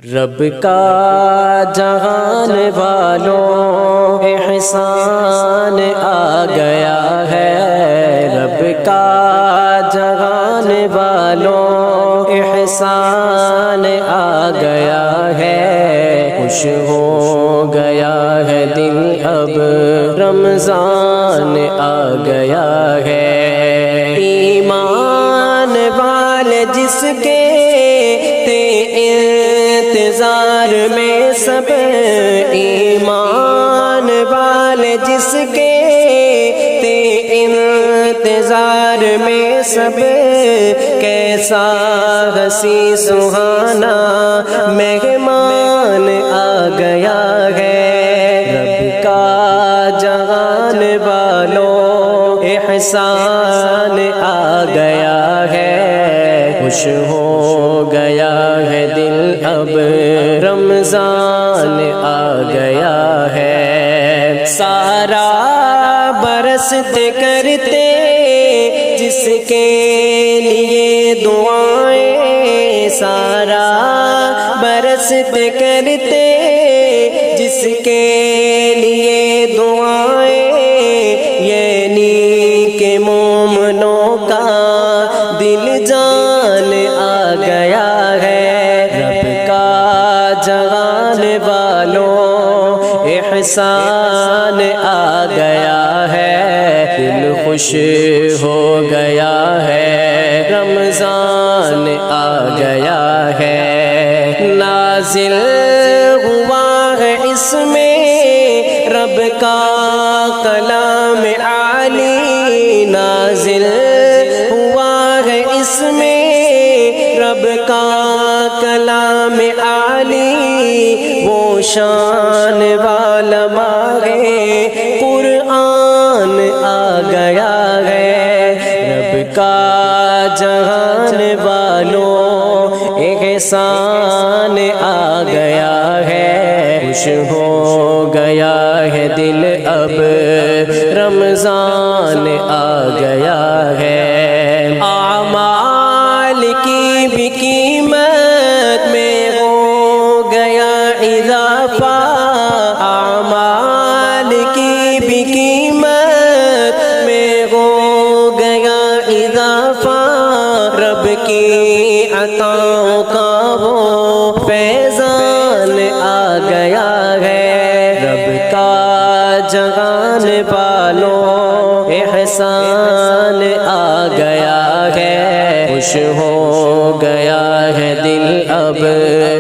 رب کا جہان والوں احسان آ گیا ہے، رب کا جہان والوں احسان آ گیا ہے، خوش ہو گیا ہے دل اب رمضان آ گیا ہے۔ ایمان والے جس کے انتظار میں سب، ایمان والے جس کے انتظار میں سب، کیسا ہنسی سہانا مہمان آ گیا ہے۔ رب کا جہان والوں احسان آ گیا ہے، خوش ہو گیا ہے دل اب رمضان آ گیا ہے۔ سارا برستے کرتے جس کے لیے دعائیں، سارا برستے کرتے جس کے لیے دعائیں، یعنی کہ مومنوں کا دل جان آ گیا ہے۔ رب کا جہان والوں احسان آ گیا ہے، دل خوش ہو گیا ہے، رمضان آ گیا ہے۔ نازل ہوا ہے اس میں رب کا کلام عالی، نازل ہوا ہے اس میں رب کا کلام عالی، وہ شان والا ماہ قرآن آ گیا ہے۔ رب کا جہان والوں احسان آ گیا ہے، خوش ہو گیا ہے دل اب رمضان آ گیا ہے۔ اعمال کی بھی قیمت میں ہو گیا اضافہ، اعمال کی بھی قیمت میں ہو گیا اضافہ، رب کی عطاؤں کا وہ فیضان آ گیا ہے۔ رب کا جہان والوں احسان آ گیا ہے، خوش ہو گیا ہے دل اب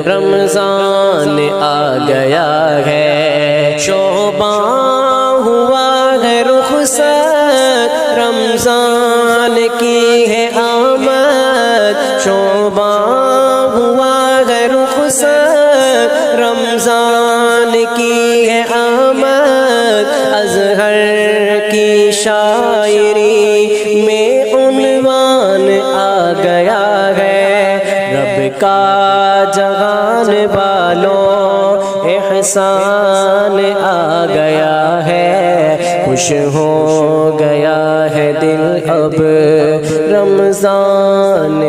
رمضان آ گیا ہے۔ شوباں ہوا ہے رخصت، رمضان کی ہے آمد، شوباں ہوا ہے رخصت، رمضان کی ہے آمد، اظہر کی شاعری میں عنوان آ گیا ہے۔ رب کا جہان والوں احسان آ گیا ہے، خوش ہو گیا ہے دل اب رمضان